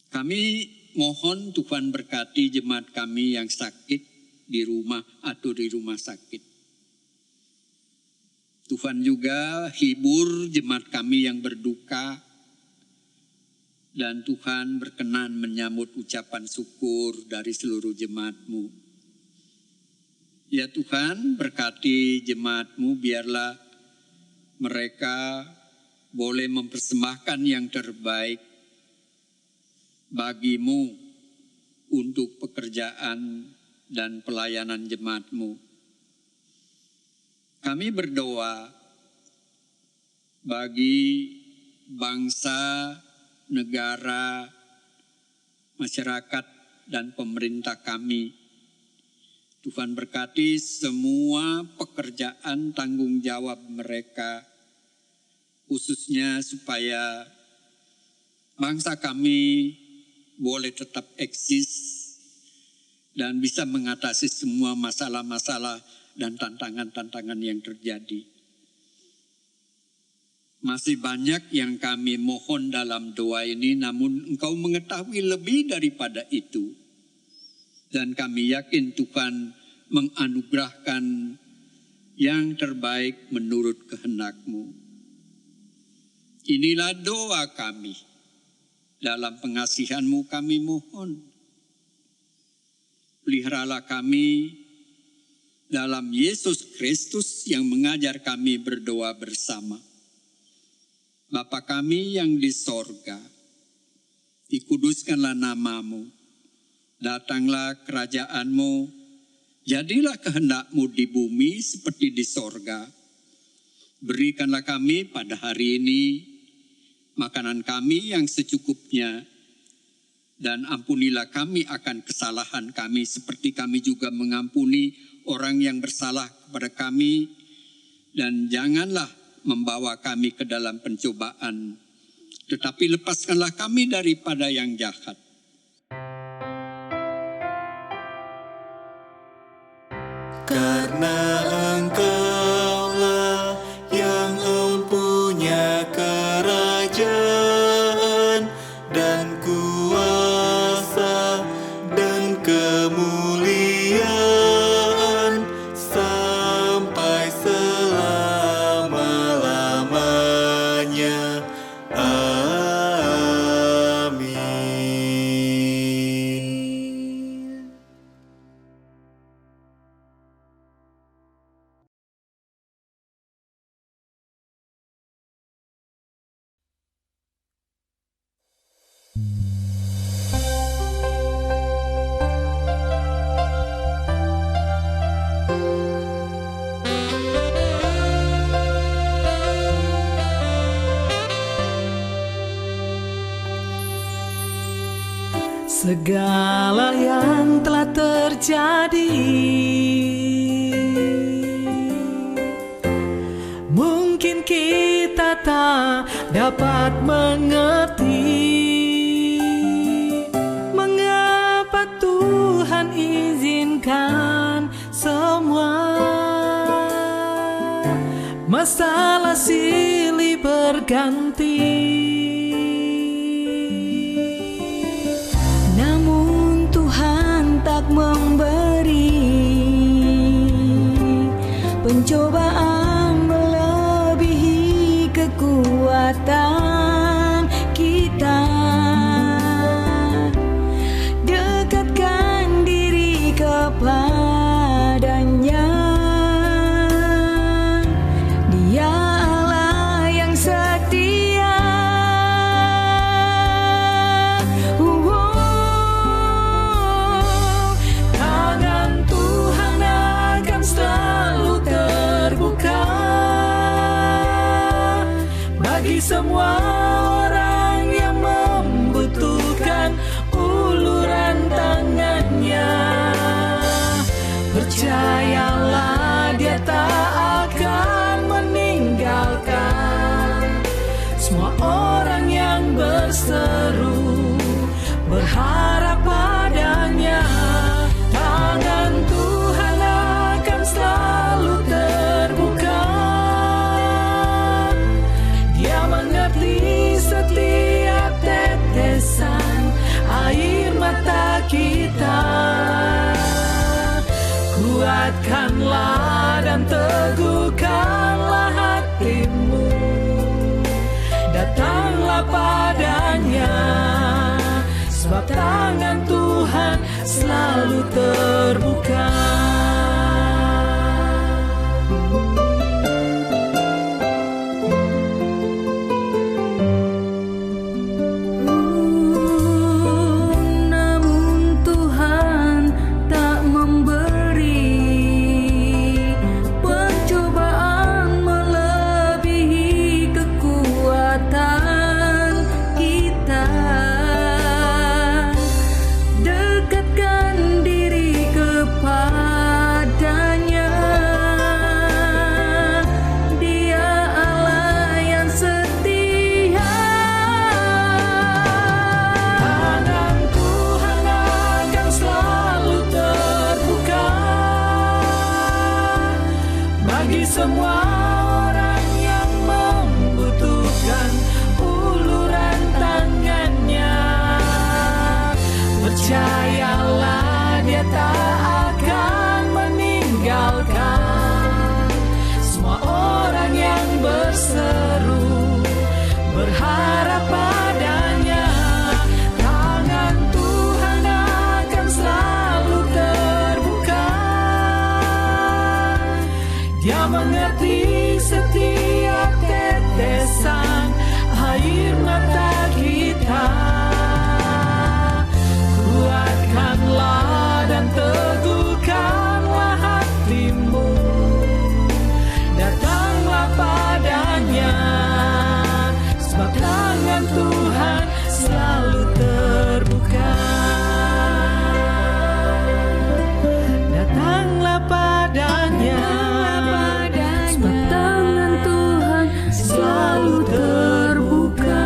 Kami mohon Tuhan berkati jemaat kami yang sakit di rumah atau di rumah sakit. Tuhan juga hibur jemaat kami yang berduka. Dan Tuhan berkenan menyambut ucapan syukur dari seluruh jemaat-Mu. Ya Tuhan, berkati jemaat-Mu, biarlah mereka boleh mempersembahkan yang terbaik bagi-Mu untuk pekerjaan dan pelayanan jemaat-Mu. Kami berdoa bagi bangsa, negara, masyarakat, dan pemerintah kami. Tuhan berkati semua pekerjaan tanggung jawab mereka, khususnya supaya bangsa kami boleh tetap eksis dan bisa mengatasi semua masalah-masalah dan tantangan-tantangan yang terjadi. Masih banyak yang kami mohon dalam doa ini, namun Engkau mengetahui lebih daripada itu. Dan kami yakin Tuhan menganugerahkan yang terbaik menurut kehendak-Mu. Inilah doa kami. Dalam pengasihan-Mu kami mohon. Peliharalah kami dalam Yesus Kristus yang mengajar kami berdoa bersama. Bapa kami yang di sorga, dikuduskanlah nama-Mu, datanglah kerajaan-Mu, jadilah kehendak-Mu di bumi seperti di sorga. Berikanlah kami pada hari ini makanan kami yang secukupnya, dan ampunilah kami akan kesalahan kami seperti kami juga mengampuni orang yang bersalah kepada kami, dan janganlah membawa kami ke dalam pencobaan, tetapi lepaskanlah kami daripada yang jahat. Karena Engkaulah yang empunya kerajaan dan kuasa dan kemuliaan sampai segala yang telah terjadi. Mungkin kita tak dapat mengerti mengapa Tuhan izinkan semua masalah silih berganti. Namun Tuhan tak memberi pencobaan melebihi kekuatan kita. Dekatkan diri kepadanya. Dia Allah yang setia. Tangan Tuhan akan selalu terbuka bagi semua orang yang membutuhkan uluran tangannya. Percayalah, Dia tak akan meninggalkan semua orang yang berseru berharap padanya. Tangan Tuhan akan selalu terbuka. Dia mengerti setiap tetesan air mata kita. Kuatkanlah dan teguhkanlah hatimu. Datanglah padanya, sebab tangan Tuhan selalu terbuka. Namun Tuhan tak memberi pencobaan melebihi kekuatan kita. Dekatkan diri kepadanya. Dia Allah yang setia. Tangan Tuhan akan selalu terbuka bagi semua orang yang membutuhkan uluran tangannya. Percayalah, Dia tak akan meninggalkan semua orang yang berseru berharap padanya. Tangan Tuhan akan selalu terbuka. Dia mengerti setiap tetesan air mata kita. Kuatkanlah dan teguhkanlah hatimu. Datanglah padanya, sebab tangan Tuhan selalu terbuka. Datanglah padanya, sebab tangan Tuhan selalu terbuka.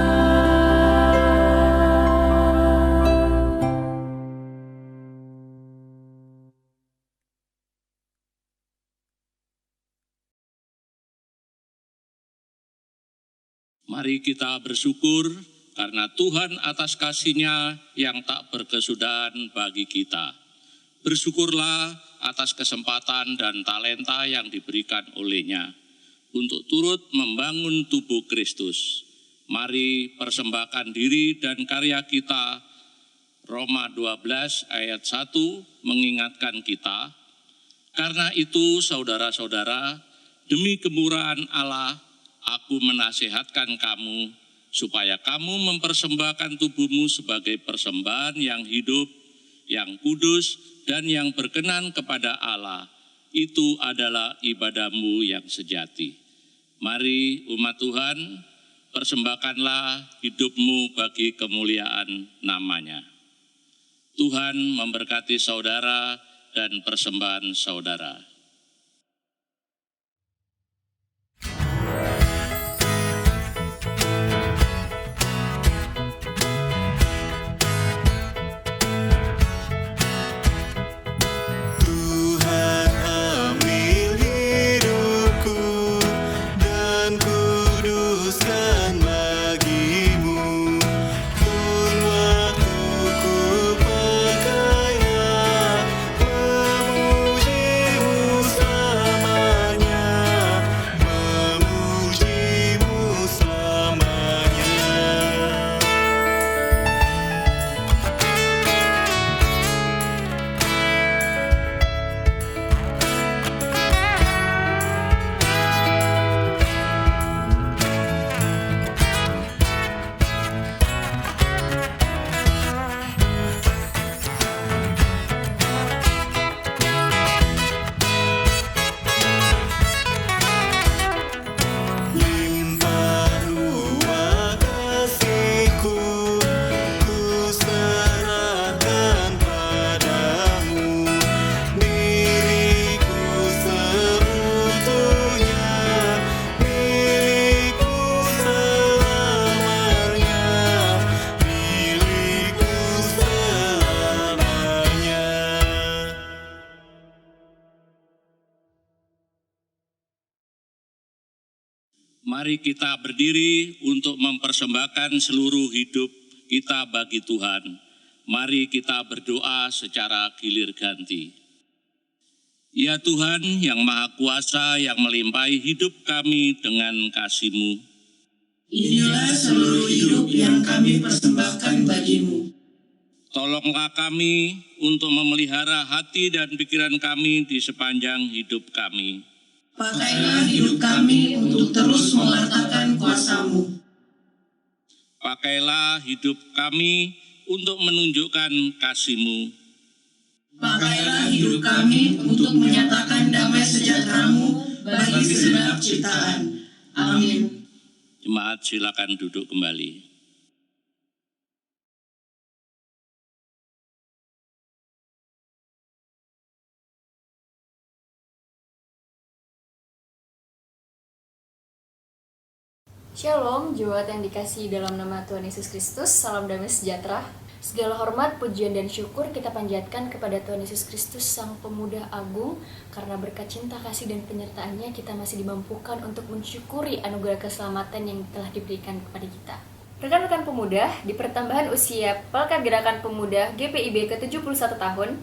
Mari kita bersyukur karena Tuhan atas kasih-Nya yang tak berkesudahan bagi kita. Bersyukurlah atas kesempatan dan talenta yang diberikan oleh-Nya untuk turut membangun tubuh Kristus. Mari persembahkan diri dan karya kita. Roma 12 ayat 1 mengingatkan kita, karena itu saudara-saudara, demi kemurahan Allah, aku menasihatkan kamu supaya kamu mempersembahkan tubuhmu sebagai persembahan yang hidup, yang kudus, dan yang berkenan kepada Allah. Itu adalah ibadahmu yang sejati. Mari umat Tuhan, persembahkanlah hidupmu bagi kemuliaan namanya. Tuhan memberkati saudara dan persembahan saudara. Tuhan ambil hidupku dan kuduskan bagimu. Pun waktuku pakailah memujimu selamanya, memujimu selamanya. Limpah ruah kasih-Ku, Ku serahkan padamu. Diriku seutuhnya, milikku selamanya, milikku selamanya. Mari kita berdiri untuk mempersembahkan seluruh hidup kita bagi Tuhan. Mari kita berdoa secara gilir ganti. Ya Tuhan yang Maha Kuasa yang melimpahi hidup kami dengan kasih-Mu. Inilah seluruh hidup yang kami persembahkan bagimu. Tolonglah kami untuk memelihara hati dan pikiran kami di sepanjang hidup kami. Pakailah hidup kami untuk terus mewartakan kuasa-Mu. Pakailah hidup kami untuk menunjukkan kasih-Mu. Pakailah hidup kami untuk menyatakan damai sejahtera-Mu bagi segenap ciptaan. Amin. Jemaat silakan duduk kembali. Shalom, jemaat yang dikasihi dalam nama Tuhan Yesus Kristus, salam damai sejahtera. Segala hormat, pujian, dan syukur kita panjatkan kepada Tuhan Yesus Kristus, Sang Pemuda Agung, karena berkat cinta, kasih, dan penyertaan-Nya kita masih dimampukan untuk mensyukuri anugerah keselamatan yang telah diberikan kepada kita. Rekan-rekan pemuda, di pertambahan usia Pelkat Gerakan Pemuda GPIB ke-71 tahun,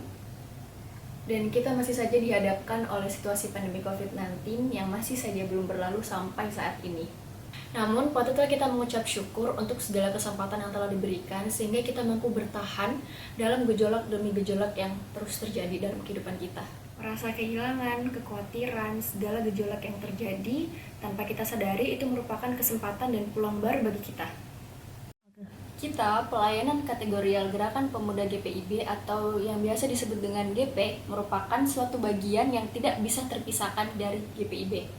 dan kita masih saja dihadapkan oleh situasi pandemi COVID-19 yang masih saja belum berlalu sampai saat ini. Namun, patutlah kita mengucap syukur untuk segala kesempatan yang telah diberikan sehingga kita mampu bertahan dalam gejolak demi gejolak yang terus terjadi dalam kehidupan kita. Merasa kehilangan, kekhawatiran, segala gejolak yang terjadi tanpa kita sadari itu merupakan kesempatan dan peluang baru bagi kita. Kita, pelayanan kategorial Gerakan Pemuda GPIB atau yang biasa disebut dengan GP, merupakan suatu bagian yang tidak bisa terpisahkan dari GPIB.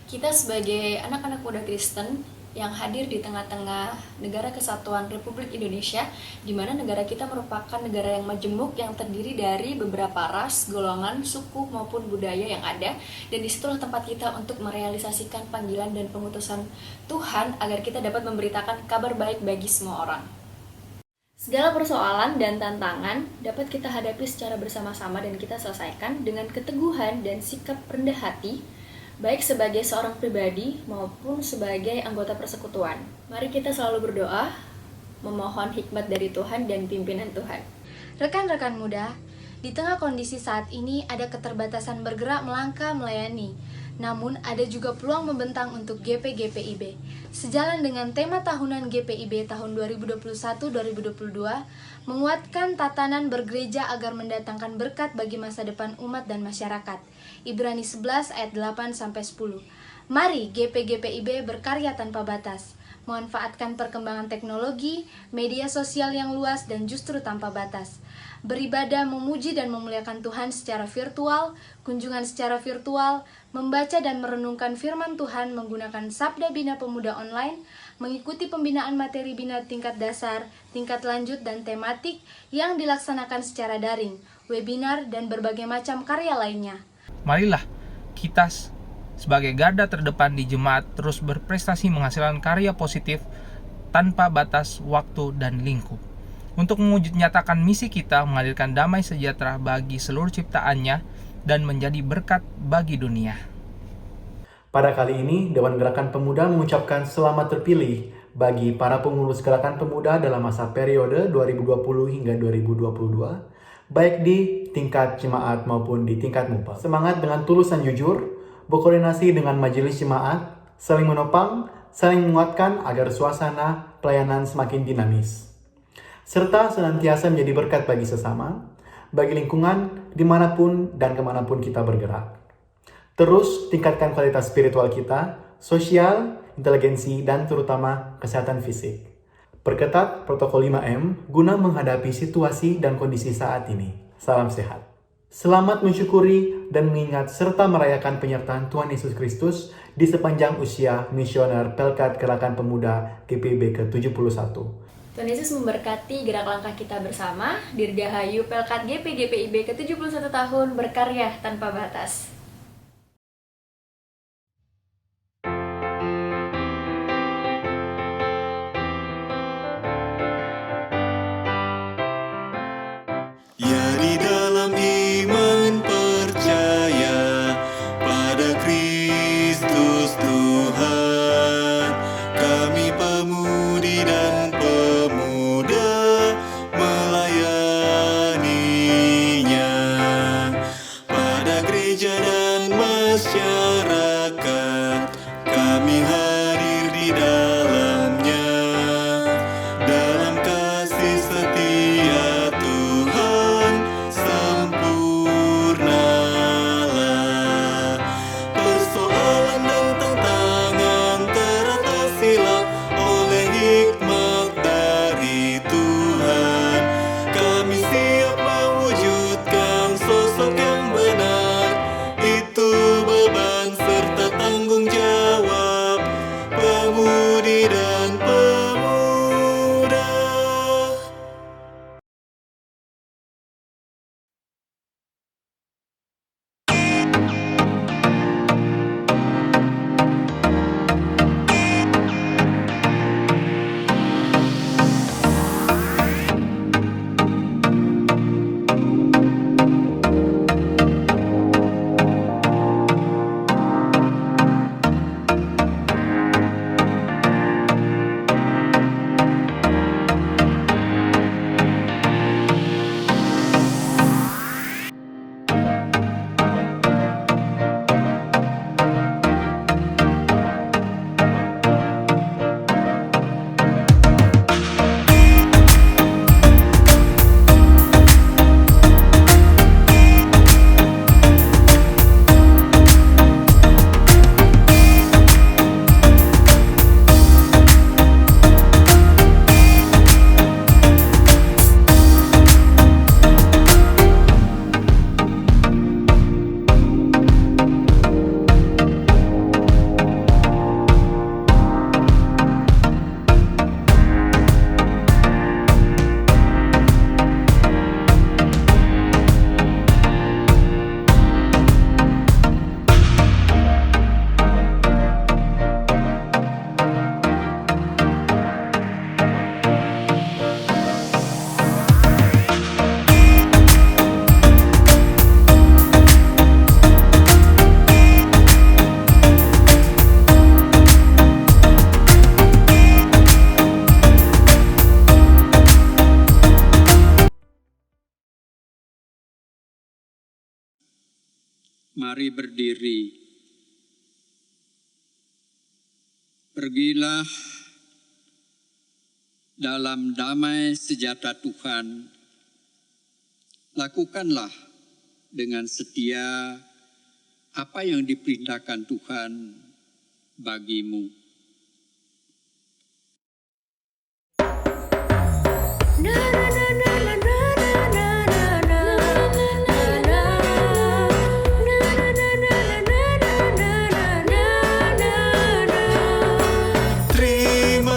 Kita sebagai anak-anak muda Kristen yang hadir di tengah-tengah negara kesatuan Republik Indonesia, di mana negara kita merupakan negara yang majemuk yang terdiri dari beberapa ras, golongan, suku maupun budaya yang ada, dan disitulah tempat kita untuk merealisasikan panggilan dan pengutusan Tuhan agar kita dapat memberitakan kabar baik bagi semua orang. Segala persoalan dan tantangan dapat kita hadapi secara bersama-sama dan kita selesaikan dengan keteguhan dan sikap rendah hati, baik sebagai seorang pribadi maupun sebagai anggota persekutuan. Mari kita selalu berdoa, memohon hikmat dari Tuhan dan pimpinan Tuhan. Rekan-rekan muda, di tengah kondisi saat ini ada keterbatasan bergerak melangkah melayani. Namun ada juga peluang membentang untuk GP-GPIB. Sejalan dengan tema tahunan GPIB tahun 2021-2022, menguatkan tatanan bergereja agar mendatangkan berkat bagi masa depan umat dan masyarakat. Ibrani 11 ayat 8-10. Mari GP-GPIB berkarya tanpa batas, memanfaatkan perkembangan teknologi, media sosial yang luas dan justru tanpa batas. Beribadah, memuji dan memuliakan Tuhan secara virtual, kunjungan secara virtual, membaca dan merenungkan firman Tuhan menggunakan Sabda Bina Pemuda online, mengikuti pembinaan materi bina tingkat dasar, tingkat lanjut, dan tematik yang dilaksanakan secara daring, webinar, dan berbagai macam karya lainnya. Marilah kita sebagai garda terdepan di jemaat terus berprestasi menghasilkan karya positif tanpa batas waktu dan lingkup. Untuk mewujud nyatakan misi kita menghadirkan damai sejahtera bagi seluruh ciptaannya dan menjadi berkat bagi dunia. Pada kali ini, Dewan Gerakan Pemuda mengucapkan selamat terpilih bagi para pengurus Gerakan Pemuda dalam masa periode 2020 hingga 2022, baik di tingkat jemaat maupun di tingkat MUPA. Semangat dengan tulus dan jujur, berkoordinasi dengan majelis jemaat, saling menopang, saling menguatkan agar suasana pelayanan semakin dinamis. Serta senantiasa menjadi berkat bagi sesama, bagi lingkungan, dimanapun dan kemanapun kita bergerak. Terus tingkatkan kualitas spiritual kita, sosial, inteligensi, dan terutama kesehatan fisik. Perketat protokol 5M guna menghadapi situasi dan kondisi saat ini. Salam sehat. Selamat mensyukuri dan mengingat serta merayakan penyertaan Tuhan Yesus Kristus di sepanjang usia misioner Pelkat Gerakan Pemuda GPIB ke-71. Tuhan Yesus memberkati gerak langkah kita bersama. Dirgahayu Pelkat GPIB ke-71 tahun berkarya tanpa batas. Ya di dalam iman percaya pada Kristus Tuhan, kami pemudi dan pemuda melayaninya. Pada gereja dan masyarakat kami hadir di dalamnya. Dalam kasih setia Tuhan sempurnalah. Persoalan dan tantangan teratasilah oleh hikmat dari Tuhan. Kami siap mewujudkan sosok yang benar. Itu beban serta tanggung jawab pemudi dan pemuda. Mari berdiri. Pergilah dalam damai sejahtera Tuhan. Lakukanlah dengan setia apa yang diperintahkan Tuhan bagimu. Terima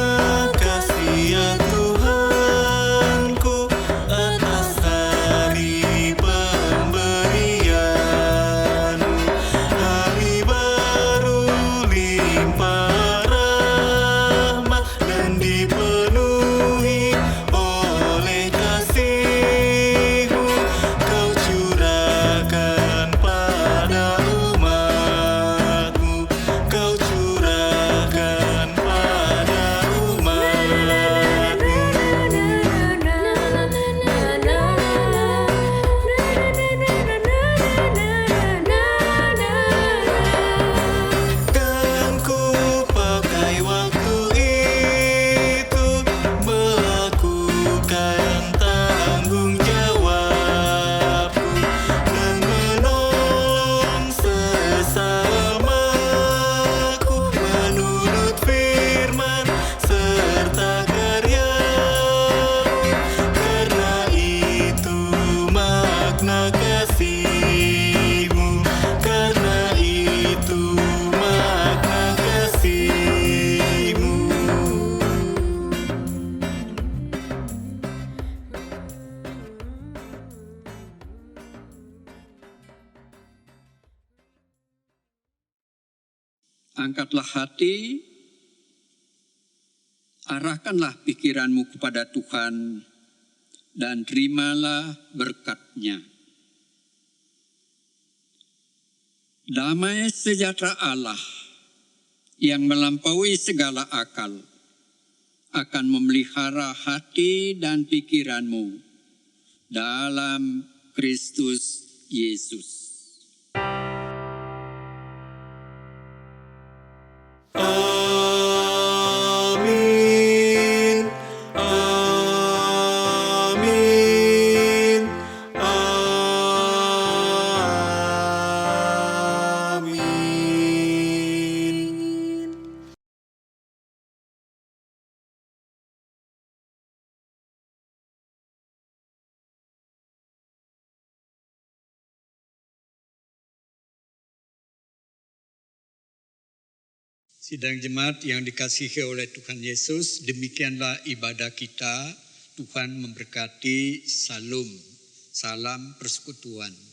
Angkatlah hati, arahkanlah pikiranmu kepada Tuhan, dan terimalah berkat-Nya. Damai sejahtera Allah yang melampaui segala akal akan memelihara hati dan pikiranmu dalam Kristus Yesus. Amin. Amin. Amin. Sidang jemaat yang dikasihi oleh Tuhan Yesus, demikianlah ibadah kita. Tuhan memberkati. Salam persekutuan.